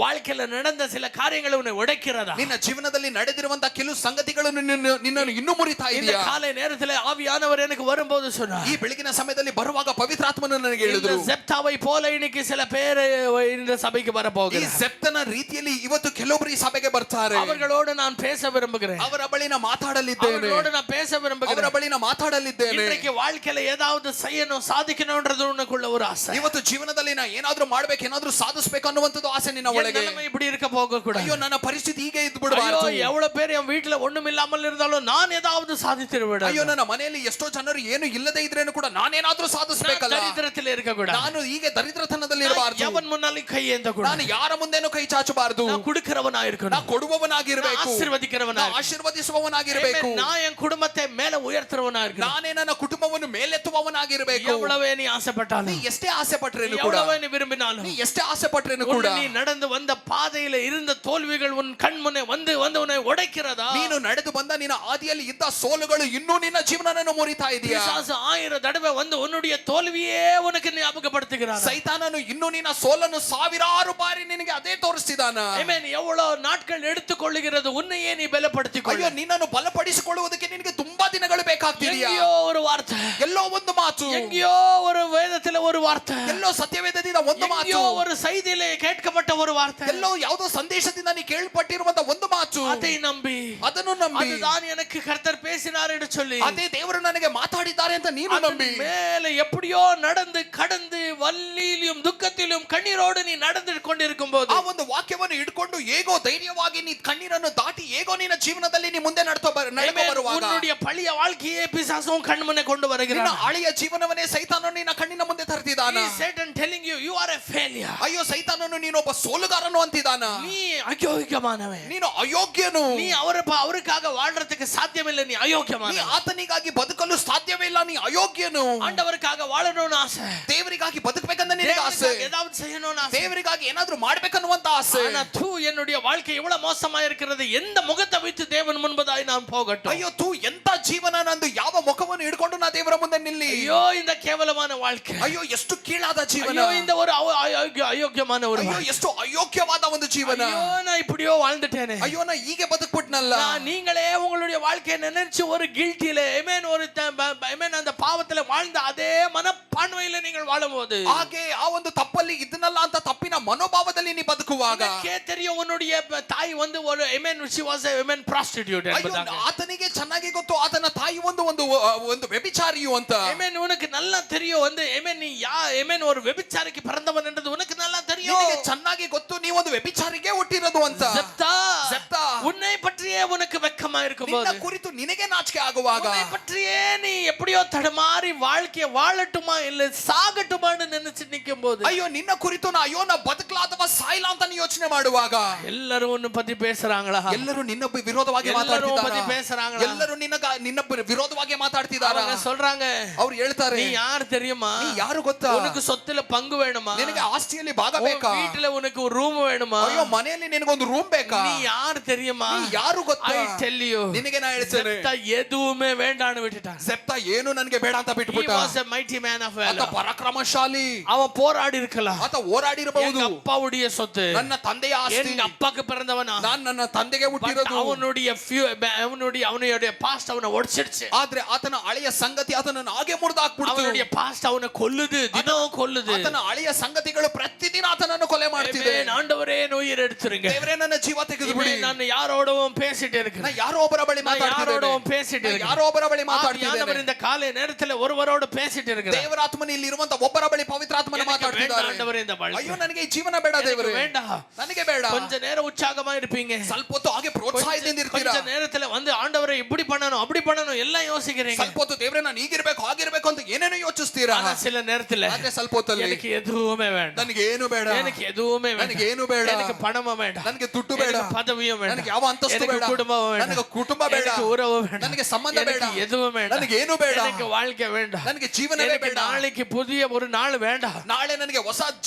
வாழ்க்கையில நடந்த சில காரியங்களை உன்னை உடைக்கிறதா? ನಿನ್ನ ಜೀವನದಲ್ಲಿ ನಡೆದಿರುವಂತ ಕೆಲವು ಸಂಗತಿಗಳನ್ನು ನಿನ್ನನ್ನು ಇನ್ನೂ ಮುರಿತಾ இந்த ಇದೆಯಾ? காலை நேரத்தில் ஆவியானவர் எனக்கு வரும்போது சொன்னார், ಈ ಬೆಳಗಿನ ಸಮಯದಲ್ಲಿ ಬರುವಾಗ ಪವಿತ್ರಾತ್ಮನು ನನಗೆ இந்த ಹೇಳಿದರು, செப்தாவை போல இன்னைக்கு சில பேர் இந்த சபைக்கு வர ಈ போகிறார். ಸೆಪ್ತನ ರೀತಿಯಲ್ಲಿ ಇವತ್ತು ಕೆಲವೊಬ್ಬರು ಈ ಸಭೆಗೆ ಬರ್ತಾರೆ. அவர்களோடு நான் பேச விரும்புகிறேன். ಅವರ ಬಳಿನ ಮಾತಾಡಲಿದ್ದೇನೆ. அவர்களோடு நான் பேச விரும்புகிறேன். ಅವರ ಬಳಿನ ಮಾತಾಡಲಿದ್ದೇನೆ. இன்றைக்கு வாழ்க்கையில ஏதாவது செய்யணும் சாதிக்கணும்ன்றது உனக்குள்ள ஒரு ஆசை. ಇವತ್ತು ಜೀವನದಲ್ಲಿ ನಾ ಏನಾದ್ರೂ ಮಾಡ್ಬೇಕು, ಏನಾದ್ರೂ ಸಾಧಿಸಬೇಕು ಅನ್ನುವಂಥದ್ದು ಆಸೆ ನಿನ್ನ ಒಳಗೆ. நம்ம இப்படி இருக்க போக கூடாது. ಅಯ್ಯೋ ನನ್ನ ಪರಿಸ್ಥಿತಿ ಹೀಗೆ ಇದ್ದು ಬಿಡಬಾರದು. ஐயோ எவ்வளவு பேர் என் வீட்ல ஒண்ணும் இல்லாமல் இருந்தாலும் நான் ஏதாவது சாதித்து விட. ಅಯ್ಯೋ ನನ್ನ ಮನೆಯಲ್ಲಿ ಎಷ್ಟೋ ಜನರು ಏನು ಇಲ್ಲದೆ ಇದ್ರೇನು ಕೂಡ ನಾನೇನಾದ್ರೂ ಸಾಧಿಸಬೇಕಲ್ಲ. ದರಿದ್ರದಲ್ಲಿ ಇರಕ ಕೂಡಾದು. ನಾನು ಹೀಗೆ ದರಿದ್ರತನದಲ್ಲಿ ಇರಬಾರದು. ಯಾವನ್ ಮುನ್ನಾಲಿ ಕೈ ಅಂತ ಕೂಡ. ನಾನು ಯಾರ ಮುಂದೆನೂ ಕೈ ಚಾಚಬಾರದು. ನಾನು ಕುಡುಕರವನಾಗಿರಬೇಕು. ನಾನು ಕೊಡುವವನಾಗಿರಬೇಕು. ಆಶೀರ್ವದಿಕರವನಾಗಿ. ಆಶೀರ್ವದಿಸುವವನಾಗಿರಬೇಕು. ನಾನು ಎನ್ ಕುಟುಂಬത്തെ ಮೇಲೆ ಉಯರ್ತರವನಾಗಿರಬೇಕು. ನಾನೇ ನನ್ನ ಕುಟುಂಬವನ್ನು ಮೇಲೆತ್ತುವವನಾಗಿರಬೇಕು. எவ்வளவே நீ ஆசைப்பட்டாலும், ನೀ ಎಷ್ಟೇ ಆಸೆ ಪಟ್ರೇನು ಕೂಡ, எவ்வளவே நீ விரும்பினாலும், ನೀ ಎಷ್ಟೇ ಆಸೆ ಪಟ್ರೇನು ಕೂಡ, நீ நடந்து வந்த பாதையில இருந்த தோல்விகள் உன் கண் முன்னே வந்து உன்னை உடைக்கிறதா? ನೀನು ನಡೆದು ಬಂದ ನಿನ್ನ ಆದಿಯಲ್ಲಿ ಇದ್ದ ಸೋಲುಗಳು ಇನ್ನೂ ನಿನ್ನ ಜೀವನವನ್ನು ಮುರಿತಾ ಇದೆಯಾ? பிசாசு 1000 தடவை வந்து உன்னுடைய தோல்வியே உனக்கு ஞாபகப்படுத்துகிறான். ಸೈತಾನನು ಇನ್ನೂ ನಿನ್ನ ಸೋಲನ್ನು ಸಾವಿರಾರು ಬಾರಿ ನಿನಗೆ ಅದೇ ತೋರಿಸ್ತಿದಾನ. ಆಮೆನ್. எவ்வளவு நாட்கள் எடுத்துக்கொள்ளுகிறது உன்னையே நீ பலப்படுத்திಕೊಳ್ಳ. ಅಯ್ಯೋ ನಿನ್ನನ್ನು ಬಲಪಡಿಸಿಕೊಳ್ಳುವುದಕ್ಕೆ ನಿನಗೆ ತುಂಬಾ ದಿನಗಳು ಬೇಕಾಗ್ತಿದೆಯಾ? எங்கேயோ ஒரு வார்த்தை, ಎಲ್ಲೋ ಒಂದು ಮಾತು, எங்கேயோ ஒரு வேதத்துல ஒரு வார்த்தை, ಎಲ್ಲೋ ಸತ್ಯವೇದದಿಂದ ಒಂದು ಮಾತು, எங்கேயೋ ஒரு செய்தியிலே கேட்கப்பட்ட ஒரு வார்த்தை, ಎಲ್ಲೋ ಯಾವುದೋ ಸಂದೇಶದಿಂದ ನೀ ಕೇಳಲ್ಪಟ್ಟಿರುವಂತ ಒಂದು ಮಾತು, அதை நம்பி, ಅದನ್ನು ನಂಬಿ, அதுதான் எனக்கு கர்த்தர் பேசினார் என்று சொல்லி, ಅದೇ ದೇವರು ನನಗೆ ಮಾತಾಡಿದ್ದಾರೆ ಅಂತ ನೀನು ನಂಬಿ, மேலே எப்படியோ நடந்து கடந்து வಲ್ಲಿயிலும் துக்கத்திலும் கண்ணீரோடு நீ நடந்து கொண்டிருக்கும் போது, ಆ ಒಂದು ವಾಕ್ಯವನ್ನು ಹಿಡ್ಕೊಂಡು ಹೇಗೋ ಧೈರ್ಯವಾಗಿ ನೀ ಕಣ್ಣೀರನ್ನು ದಾಟಿ ಹೇಗೋ ನಿನ್ನ ಜೀವನದಲ್ಲಿ ನೀ ಮುಂದೆ ನಡೆದು ಬರುವಾಗ, உன்னுடைய பழைய வாழ்க்கையே பிசாசும் கண் முன்னே கொண்டு வருகிறான். ನಿನ್ನ ಹಳೆಯ ಜೀವನವನ್ನೇ ಸೈತಾನನು ನಿನ್ನ ಕಣ್ಣಿನ ಮುಂದೆ ತರ್ತಿದ್ದಾನ. Satan telling you you are a failure. ಅಯ್ಯೋ ಸೈತಾನನು ನೀನೊಬ್ಬ ಸೋಲುಗಾರನು ಅಂತಿದ್ದಾನ. நீ ಅಯೋಗ್ಯமானவன், ನೀನು ಅಯೋಗ್ಯನು, நீ அவருக்காக வாழ்றதுக்கு சாத்தியமில்லை, நீ ಅಯೋಗ್ಯமானவன், ನೀ ಆತನಿಗಾಗಿ ಬದುಕಲು ಸಾಧ್ಯವೇ ಇಲ್ಲ, ನೀ ಅಯೋಗ್ಯನು. ஆண்டவருக்காக வாழணும்னு ಆಸೆ, ದೇವರಿಗಾಗಿ ಬದುಕಬೇಕಂತ ನಿನಗೆ ಆಸೆ, ஏதாவது செய்யணும்னு ஆசை, ದೇವರಿಗಾಗಿ ಏನಾದ್ರೂ ಮಾಡ್ಬೇಕನ್ನುವಂತ ಆಸೆ. ஆனா என்னுடைய வாழ்க்கை எவ்வளவு மோசமா இருக்கிறது, எந்த முகத்தை வைத்து தேவன் முன்பதாய் நான் போகட்டும்? ಅಯ್ಯೋ ಎಂತ ಜೀವನ ನಂದು, ಯಾವ ಮುಖವನ್ನು ಹಿಡ್ಕೊಂಡು ನಾ ದೇವರ ಮುಂದೆ ನಿಲ್ಲಿ? ஐயೋ இந்த கேவலமான வாழ்க்கை, ಅಯ್ಯೋ ಎಷ್ಟು ಕೀಳಾದ ಜೀವನ, ஐயோ இந்த ஒரு ಅಯೋಗ್ಯமான ஒரு, ಅಯ್ಯೋ ಎಷ್ಟು ಅಯೋಗ್ಯವಾದ ಒಂದು ಜೀವನ, ஐயோ நான் இப்படியோ வாழ்ந்துட்டேனே, ಅಯ್ಯೋ ನಾ ಹೀಗೆ ಬದುಕ್ಬಿಟ್ನಲ್ಲ. நீங்களே உங்களுடைய வாழ்க்கையை நினைச்சு ஒரு கில்ட்டில அந்த பாவத்துல வாழ்ந்த அதே மனப்பான்மையில நீங்கள் வாழும்போது, ಹಾಗೆ ಆ ಒಂದು ತಪ್ಪಲ್ಲಿ ಇದನ್ನಲ್ಲ ಅಂತ ತಪ್ಪಿನ ಮನೋಭಾವದಲ್ಲಿ ನೀ ಬದುಕುವಾಗ தெரியும் உன்னுடைய தாய் வந்து ஒரு she was a prostitute என்பதாக. ಆತನಿಗೆ ಚೆನ್ನಾಗಿ ಗೊತ್ತು ಆತನ ತಾಯಿ ಒಂದು ವ್ಯಭಿಚಾರಿಯು ಅಂತ. உனக்கு நல்லா தெரியும் வந்து நீ ஒரு ವ್ಯಭಿಚಾರಕ್ಕೆ பிறந்தவன் என்றது உனக்கு நல்லா தெரியும். ನಿನಗೆ ಚೆನ್ನಾಗಿ ಗೊತ್ತು ನೀ ಒಂದು ವ್ಯಭಿಚಾರಿಗೆ ಹುಟ್ಟಿರೋದು ಅಂತ. ಜೆಫ್ತಾ உன்னை பற்றியே உனக்கு வெட்கமா இருக்கும்போது, ನಿನ್ನ ಕುರಿತು ನಿನಗೆ ನಾಚಿಕೆ ಆಗುವಾಗ, உன்னை பற்றியே நீ எப்படியோ தடமாறி வாழ்க்கைய வாழட்டுமா இல்ல சாகட்டுமான்னு நினைச்சு நிக்கும்போது, ಅಯ್ಯೋ ನಿನ್ನ ಕುರಿತು ನಾ ಬದುಕಲಾ ಅಥವಾ ಸಾಯಲಾ ಅಂತ ನೀ ಯೋಚನೆ ಮಾಡುವಾಗ, ಎಲ್ಲರೂ ಉನ್ನ ಪತಿ பேசுறாங்களா? ಎಲ್ಲರೂ ನಿನ್ನ ವಿರೋಧವಾಗಿ ಮಾತಾಡ್ತಿದ್ದಾರೆ. ಎಲ್ಲರೂ ನಿನ್ನ ವಿರೋಧವಾಗಿ ಮಾತಾಡ್ತಿದ್ದಾರೆ. அவங்க சொல்றாங்க, ಅವರು ಹೇಳ್ತಾರೆ, நீ யார் தெரியுமா? ನೀ ಯಾರು ಗೊತ್ತಾ? உனக்கு சொத்துல பங்கு வேணுமா? ನಿನಗೆ ಆಸ್ತಿಯಲ್ಲಿ ಭಾಗ ಬೇಕಾ? வீட்ல உனக்கு ஒரு ರೂಮ್ வேணுமா? ಅಯ್ಯೋ ಮನೆಯಲ್ಲಿ ನಿನಗೊಂದು ರೂಮ್ ಬೇಕಾ? நீ யார் தெரியுமா? ನೀ ಯಾರು ಗೊತ್ತಾ? I tell you, ನಿನಗೆ ನಾ ಹೇಳ್ತೇನೆ, ಜೆಫ್ತಾ ಎದುವೇ ಬೇಡಾನು ಬಿಟ್ಟಿட்டான். ಜೆಫ್ತಾ ಏನು ನನಗೆ ಬೇಡ ಅಂತ ಬಿಟ್ಬಿಟ್ಟ. He was a mighty man of valor. ಆತ ಪರಾಕ್ರಮಶಾಲಿ. அவன் போராடி இருக்கலாம், ಆತ ಹೋರಾಡಿರಬಹುದು. எங்க அப்பாவுடைய சொத்து, ನನ್ನ ತಂದೆಯ ಆಸ್ತಿ, எங்க அப்பாக்கு பிறந்தவனா, ನಾನು ನನ್ನ ತಂದೆಗೆ ಹುಟ್ಟಿರೋದು. அவனுடைய பாஸ்ட் அவனை ஒடிச்சிடுச்சு. ಆದ್ರೆ ಆತನ ಹಳೆಯ ಸಂಗತಿ ಆತನನ್ನು ಹಾಗೆ ಮುರಿದಾಕ್ಬಿಡ್ತು. அவனுடைய பாஸ்ட் அவனை கொல்லுது, தினம் கொல்லுது. ಆತನ ಹಳೆಯ ಸಂಗತಿಗಳು ಪ್ರತಿದಿನ ಆತನನ್ನು ಕೊಲೆ ಮಾಡ್ತಿದೆ. ஆண்டவரே உயிர் எடுத்துருங்க, ದೇವರೇ ನನ್ನ ಜೀವ ತೆಗೆದು ಬಿಡಿ. ನಾನು ಯಾரோடவும் பேசிட்டு இருக்கேன், ನಾನು ಯಾರೋ ಒಬ್ಬರ ಬಳಿ ಮಾತಾಡ್ತಿದ್ದೇನೆ. ಯಾರೋ ಒಬ್ಬರ ಬಳಿ ಮಾತಾಡ್ತಿದ್ದೇನೆ. இந்த காலை நேரத்துல ஒருவரோடு பேசிட்டு இருக்கேன். ದೇವರಾತ್ಮನ ಇಲ್ಲಿ ಇರುವಂತ ಒಬ್ಬರ ಬಳಿ ಪವಿತ್ರಾತ್ಮನ ಮಾತಾಡ್ತಿದ್ದಾರೆ. ஆண்டவரே இந்த வாழ்க்கை, ಅಯ್ಯೋ ನನಗೆ ಈ ಜೀವನ ಬೇಡ ದೇವರೇ, வேண்டாம், ನನಗೆ ಬೇಡ. கொஞ்ச நேரம் உற்சாகமா இருப்பீங்க, ಸ್ವಲ್ಪ ಹೊತ್ತು ಹಾಗೆ ಪ್ರೋತ್ಸಾಹದಿಂದ ಇರ್ತೀರಾ. கொஞ்ச நேரத்துல வந்து ஆண்டவரே இப்படி பண்ணணும் அப்படி பண்ணணும் எல்லாம் யோசிக்கிறீங்க. ಸ್ವಲ್ಪ ಹೊತ್ತು ದೇವರೇ ನಾನು ಹೀಗಿರ್ಬೇಕು ಹಾಗಿರ್ಬೇಕು ಅಂತ ಏನೇನೋ ಯೋಚಿಸ್ತೀರಾ. சில நேரத்துல ಆದ್ರೆ ಸ್ವಲ್ಪ ಹೊತ್ತಲ್ಲಿ எனக்கு எதுவுமே வேண்டாம், ನನಗೆ ಏನು ಬೇಡ, எனக்கு எதுவுமே வேண்டாம், ನನಗೆ ಏನು ಬೇಡ, எனக்கு பணமும் வேண்டாம், ನನಗೆ ದುಡ್ಡು ಬೇಡ, பதவியும் வேண்டாம், ನನಗೆ ಯಾವ ಅಂತಸ್ತು ಬೇಡ, குடும்பம் வேண்டாம், ನನಗೆ ಕುಟುಂಬ ಬೇಡ, எனக்கு உறவு வேண்டாம், ನನಗೆ ಸಂಬಂಧ ಬೇಡ, எதுவும் வேண்டாம், ನನಗೆ ಏನು ಬೇಡ, எனக்கு வாழ்க்கை வேண்டாம், ನನಗೆ ಜೀವನವೇ ಬೇಡ, நாளைக்கு புதிய ஒரு நாள் வேண்டாம், ನಾಳೆ ನನಗೆ ಹೊಸ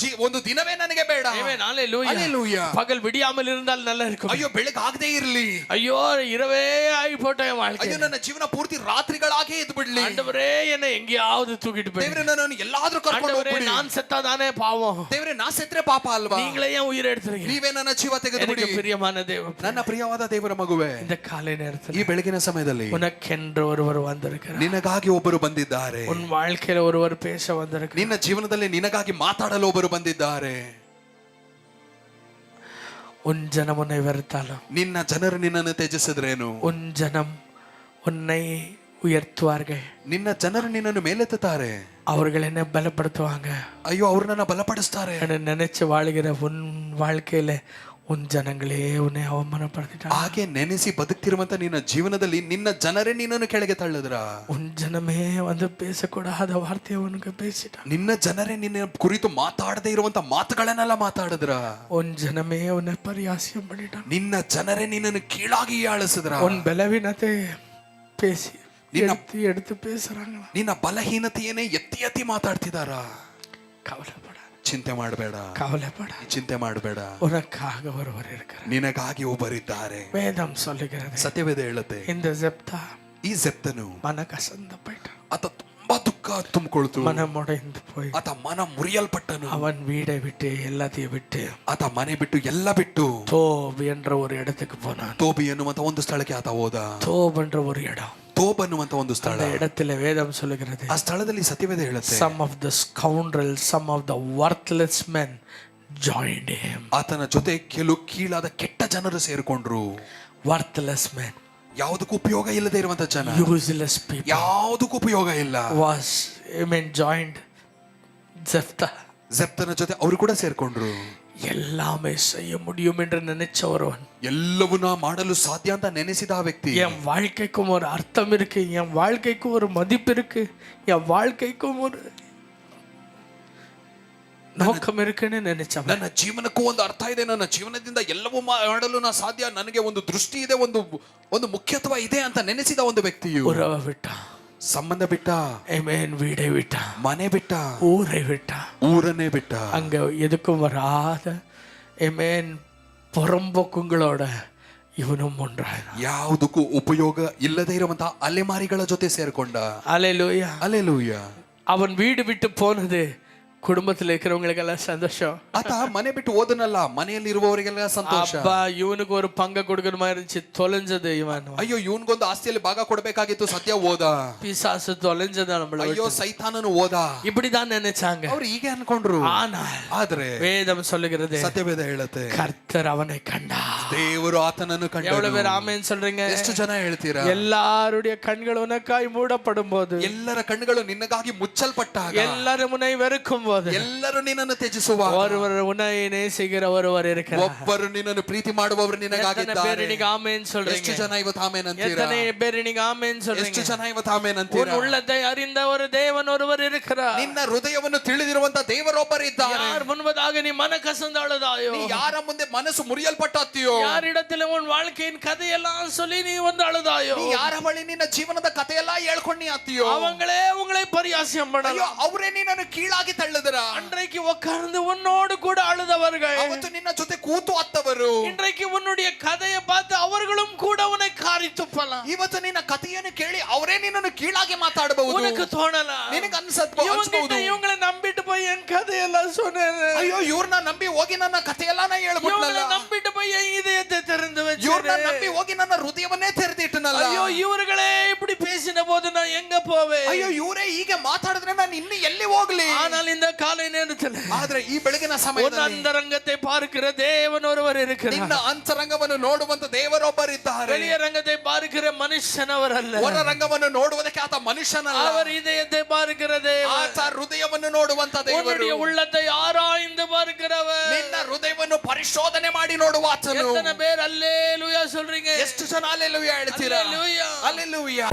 ಒಂದು ದಿನವೇ ನನಗೆ ಬೇಡ. ஹalleluya. பகல் விடியாமல் இருந்தால் நல்லா இருக்கும். ಅಯ್ಯೋ ಬೆಳಗ್ಗೆ ಆಗದೇ ಇರಲಿ, ஐயோ இரவே ஆகி போட்ட வாழ்க்கை, ಅಯ್ಯೋ ನನ್ನ ಜೀವನ ಪೂರ್ತಿ ರಾತ್ರಿಗಳಾಗೆ ಇದ್ದು ಬಿಡ್ಲಿ. ஆண்டவரே என்னை எங்கேயாவது தூக்கிட்டு கூட்டிட்டு போய் ದೇವರೇ ನನ್ನನ್ನು ಎಲ್ಲಾದ್ರೂ ಕರ್ಕೊಂಡು ಹೋಗ್ಬಿಡಿ. நான் செத்தாதானே பாவம், ದೇವರೇ ನಾ ಸೆತ್ರೆ ಪಾಪ ಅಲ್ವಾ, நீங்களே ஏன் உயிரை எடுத்துறீங்க? ನೀವೇ ನನ್ನ ಜೀವ ತೆಗೆದುಬಿಡಿ. எனக்கு பிரியமான தேவ, ನನ್ನ ಪ್ರಿಯವಾದ ದೇವರ ಮಗುವೆ, இந்த காலை நேரத்தில் ಈ ಬೆಳಗಿನ ಸಮಯದಲ್ಲಿ உனக்கென்று ஒருவர் வந்திருக்கிறார். ನಿನಗಾಗಿ ಒಬ್ಬರು ಬಂದಿದ್ದಾರೆ. உன் வாழ்க்கையில ஒருவர் பேச வந்திருக்கிறார். ನಿನ್ನ ಜೀವನದಲ್ಲಿ ನಿನಗಾಗಿ ಮಾತಾಡಲು ಒಬ್ಬರು ಬಂದಿದ್ದಾರೆ. உன் ஜனம் உன்னை வெறுத்தாலும், ನಿನ್ನ ಜನರು ನಿನ್ನನ್ನು ತ್ಯಜಿಸಿದ್ರೇನು, உன் ஜனம் உன்னை உயர்த்துவார்கள். ನಿನ್ನ ಜನರು ನಿನ್ನನ್ನು ಮೇಲೆತ್ತುತ್ತಾರೆ. அவர்கள் என்ன பலப்படுத்துவாங்க. ಅಯ್ಯೋ, ಅವ್ರು ನನ್ನ ಬಲಪಡಿಸ್ತಾರೆ. நினைச்சு வாழுகிற உன் வாழ்க்கையில உன் ஜனங்களே உன்னை அவமானப்படுத்திட்டாங்க. ಹಾಗೆ ನೆನೆಸಿ ಬದುಕ್ತಿರುವಂತ ನಿನ್ನ ಜೀವನದಲ್ಲಿ ನಿನ್ನ ಜನರೇ ನಿನ್ನನ್ನು ಕೆಳಗೆ ತಳ್ಳಿದ್ರ. உன் ஜனமே வந்து பேசக்கூடாத வார்த்தையை உனக்கு பேசிட்டாங்க. ನಿನ್ನ ಜನರೇ ನಿನ್ನ ಕುರಿತು ಮಾತಾಡದೇ ಇರುವಂತ ಮಾತುಗಳನ್ನೆಲ್ಲ ಮಾತಾಡಿದ್ರ. உன் ஜனமே உன்னை பரியாசியம் பண்ணிட்டாங்க. ನಿನ್ನ ಜನರೇ ನಿನ್ನನ್ನು ಕೀಳಾಗಿ ಆಳಿಸಿದ್ರ. உன் பலவீனத்தை பேசி எடுத்து பேசுறாங்க. ನಿನ್ನ ಬಲಹೀನತೆಯನ್ನೇ ಎತ್ತಿ ಎತ್ತಿ ಮಾತಾಡ್ತಿದಾರ. கவலைப்பட, ಚಿಂತೆ ಮಾಡಬೇಡ, கவலைப்பட, ಚಿಂತೆ ಮಾಡಬೇಡ. உனக்காக ஒருவர் இருக்கிறார். ನಿನಗಾಗಿ ಒಬ್ಬರಿದ್ದಾರೆ. வேதம் சொல்லுகிறது, ಸತ್ಯವೇದ ಹೇಳುತ್ತೆ, இந்த ஜெப்தா ಈ ಜೆಪ್ತನು மன கசந்து போயிட்டான். ಆತ ತುಂಬಾ ದುಃಖ ತುಂಬಿಕೊಳ್ತು. மனம் உடைந்து போய் ಆತ ಮನ ಮುರಿಯಲ್ಪಟ್ಟನು. அவன் வீடை விட்டு எல்லாத்தையும் விட்டு ಆತ ಮನೆ ಬಿಟ್ಟು ಎಲ್ಲ ಬಿಟ್ಟು தோப் என்ற ஒரு இடத்துக்கு போனான். ತೋಬಿ ಎನ್ನುವಂತ ಒಂದು ಸ್ಥಳಕ್ಕೆ ಆತ ಹೋದ. தோப் என்ற ஒரு இடம், ತೋಬ್ ಅನ್ನುವಂತ ಒಂದು ಸ್ಥಳ. அந்த இடத்துல வேதம் சொல்லுகிறது, ಆ ಸ್ಥಳದಲ್ಲಿ ಸತ್ಯವೇದ ಹೇಳುತ್ತೆ, some of the scoundrels, some of the worthless men joined him. ಆತನ ಜೊತೆ ಕೆಲವು ಕೀಳಾದ ಕೆಟ್ಟ ಜನರು ಸೇರಿಕೊಂಡ್ರು. worthless men, ಯಾವುದಕ್ಕೂ ಉಪಯೋಗ ಇಲ್ಲದೆ ಇರುವಂತ ಜನ, useless people ಯಾವುದಕ್ಕೂ ಉಪಯೋಗ ಇಲ್ಲ, was joined Jephthah. ಜೆಪ್ತನ ಜೊತೆ ಅವರು ಕೂಡ ಸೇರ್ಕೊಂಡ್ರು. எல்லாமே செய்ய முடியும் என்று நினைச்ச ஒருவன், ಎಲ್ಲವನ್ನ ಮಾಡಲು ಸಾಧ್ಯ ಅಂತ ನೆನೆಸಿದ ಆ ವ್ಯಕ್ತಿ, என் வாழ்க்கைக்கும் ஒரு அர்த்தம் இருக்கு, என் வாழ்க்கைக்கும் ஒரு மதிப்பு இருக்கு, என் வாழ்க்கைக்கும் ஒரு நோக்கம் இருக்குன்னு நினைச்சவன், ನನ್ನ ಜೀವನಕ್ಕೂ ಒಂದು ಅರ್ಥ ಇದೆ, ನನ್ನ ಜೀವನದಿಂದ ಎಲ್ಲವೂ ಮಾಡಲು ನಾ ಸಾಧ್ಯ, ನನಗೆ ಒಂದು ದೃಷ್ಟಿ ಇದೆ, ಒಂದು ಮುಖ್ಯತ್ವ ಇದೆ ಅಂತ ನೆನೆಸಿದ ಒಂದು ವ್ಯಕ್ತಿಯು உறவை விட்டான், ಸಂಬಂಧ ಬಿಟ್ಟ, ஆமென், வீடை விட்டான், ಮನೆ ಬಿಟ್ಟ, ஊரை விட்டான், ಊರನ್ನೇ ಬಿಟ್ಟ. அங்க எதுக்கும் வராத ஆமென் புறம்போக்குங்களோட ಇವನು ஒன்றாய், ಯಾವುದಕ್ಕೂ ಉಪಯೋಗ ಇಲ್ಲದೆ ಇರುವಂತಹ ಅಲೆಮಾರಿಗಳ ಜೊತೆ ಸೇರ್ಕೊಂಡ. அல்லேலூயா, ಅಲ್ಲೇಲೂಯಾ. அவன் வீடு விட்டு போனது குடும்பத்துல இருக்கிறவங்களுக்கெல்லாம் சந்தோஷம். ಆತ ಮನೆ ಬಿಟ್ಟು ಹೋದನಲ್ಲ, ಮನೆಯಲ್ಲಿ ಇರುವವರಿಗೆಲ್ಲ ಸಂತೋಷ. அப்பா இவனுக்கு ஒரு பங்கு கொடுக்கணுமா இருந்துச்சு, தொலைஞ்சது இவன். ಅಯ್ಯೋ, ಇವನ್ಗೊಂದು ಆಸ್ತಿಯಲ್ಲಿ ಭಾಗ ಕೊಡಬೇಕಾಗಿತ್ತು, ಸತ್ಯ ಹೋದ. பிசாசு தொலைஞ்சத நம்மள. ಅಯ್ಯೋ, ಸೈತಾನನು ಹೋದ. இப்படிதான் நினைச்சாங்க. ಅವ್ರು ಹೀಗೆ ಅನ್ಕೊಂಡ್ರು. ಆದ್ರೆ வேதம் சொல்லுகிறது, ಸತ್ಯವೇದ ಹೇಳುತ್ತೆ, கர்த்தர் அவனை கண்டார். ದೇವರು ಆತನನ್ನು ಕಂಡನು. எவ்வளவு பேர் ஆமென் சொல்றீங்க? ಎಷ್ಟು ಜನ ಹೇಳ್ತೀರಾ? எல்லாருடைய கண்கள் உனக்காய் மூடப்படும் போது, ಎಲ್ಲರ ಕಣ್ಣುಗಳು ನಿನ್ನಗಾಗಿ ಮುಚ್ಚಲ್ಪಟ್ಟಾಗ, எல்லாரும் உன்னை வெறுக்கும் போது, ಎಲ್ಲರೂ ನಿನ್ನನ್ನು ತ್ಯಜಿಸುವಾಗ, ஒருவர் உன்னை நேசிக்கிற ஒருவர் இருக்கிறார். ಒಬ್ಬರು ನಿನ್ನನ್ನು ಪ್ರೀತಿ ಮಾಡುವವರು ನಿನಗಾಗಿದ್ದಾರೆ. ஆமென் சொல்றீங்க? ಎಷ್ಟು ಜನ ಇವತ್ತು ಆಮೆನ್ ಅಂತೀರಾ? எத்தனை பேர் நீங்க ஆமென் ಎಷ್ಟು சொல்றீங்க? ಜನ ಇವತ್ತು ಆಮೆನ್ உன் ಅಂತೀರಾ? உள்ளத்தை அறிந்த ஒரு தேவன் ஒருவர் இருக்கிறார். ನಿನ್ನ ಹೃದಯವನ್ನು ತಿಳಿದಿರುವಂತ ದೇವರೊಬ್ಬರಿದ್ದಾರೆ. யார் முன்பதாக நீ மன கசந்து அழுதாயோ, ನೀ ಯಾರ ಮುಂದೆ ಮನಸ್ಸು ಮುರಿಯಲ್ಪಟ್ಟತ್ತೀಯೋ, யாரிடத்தில் உன் வாழ்க்கையின் கதையெல்லாம் சொல்லி நீ வந்து அழுதாயோ, ನೀ ಯಾರ ಬಳಿ ನಿನ್ನ ಜೀವನದ ಕಥೆಯೆಲ್ಲ ಹೇಳ್ಕೊಂಡು ನೀ ಅತ್ತೀಯೋ, அவங்களே உங்களை பரியாசியம் ಅಯ್ಯೋ, பண்ணலாம். ಅವರೇ ನಿನ್ನನ್ನು ಕೀಳಾಗಿ ತಳ್ಳಿದ್ರ. அன்றைக்கு உட்கார்ந்து உன்னோடு கூட அழுதவர்கள், ಅವತ್ತು ನಿನ್ನ ಜೊತೆ ಕೂತು ಅತ್ತವರು, இன்றைக்கு உன்னுடைய கதையை பார்த்து அவர்களும் கூட உன்னை காரி துப்பலாம். ಇವತ್ತು ನಿನ್ನ ಕಥೆಯನ್ನು ಕೇಳಿ ಅವರೇ ನಿನ್ನನ್ನು ಕೀಳಾಗಿ ಮಾತಾಡಬಹುದು. உனக்கு தோணலாம், ನಿನಗೆ ಅನ್ಸಬಹುದು, இவங்களை நம்பிட்டு போய் என் கதையெல்லாம் சொன்னேன், ಅಯ್ಯೋ, ಇವ್ರನ್ನ ನಂಬಿ ಹೋಗಿ ನನ್ನ ಕಥೆಯೆಲ್ಲ ನಾ ಹೇಳ್ಬಿಟ್ನಲ್ಲ, நம்பிட்டு போய் என் இதயத்தை திறந்து வச்சு, ಇವ್ರನ್ನ ನಂಬಿ ಹೋಗಿ ನನ್ನ ಹೃದಯವನ್ನೇ ತೆರೆದಿಟ್ಟನಲ್ಲ, ஐயோ இவர்களே இப்படி பேசின போது நான் எங்க போவேன், ಅಯ್ಯೋ, ಇವರೇ ಹೀಗೆ ಮಾತಾಡಿದ್ರೆ ನಾನು ಇನ್ನು ಎಲ್ಲಿ ಹೋಗ್ಲಿ. ஆனால் இந்த காலை நேரத்தில் ಆದ್ರೆ ಈ ಬೆಳಗಿನ உன் ಸಮಯದಲ್ಲಿ அந்தரங்கத்தை பார்க்கிற தேவன் ஒருவர் ನಿನ್ನ இருக்கிறார். ಅಂತರಂಗವನ್ನು ನೋಡುವಂತ ದೇವರೊಬ್ಬರಿದ್ದಾರೆ. வெளிய ரங்கத்தை பார்க்கிற மனுஷன் அவர் அல்ல, ಹೊರ ರಂಗವನ್ನು ನೋಡುವುದಕ್ಕೆ ಆತ ಮನುಷ್ಯನಲ್ಲ, அவர் இதயத்தை பார்க்கிற தேவன். ಆತ ಹೃದಯವನ್ನು ನೋಡುವಂತ ದೇವರು. உன்னுடைய உள்ளத்தை ஆராய்ந்து பார்க்கிறவர். ನಿನ್ನ ಹೃದಯವನ್ನು ಪರಿಶೋಧನೆ ಮಾಡಿ ನೋಡುವ ಆತನು. எத்தனை பேர் அல்லேலூயா சொல்றீங்க? ಎಷ್ಟು ಜನ ಅಲ್ಲೆಲೂಯಾ ಹೇಳ್ತೀರಾ? அல்லேலூயா. ಅಲ್ಲೆಲೂಯಾ.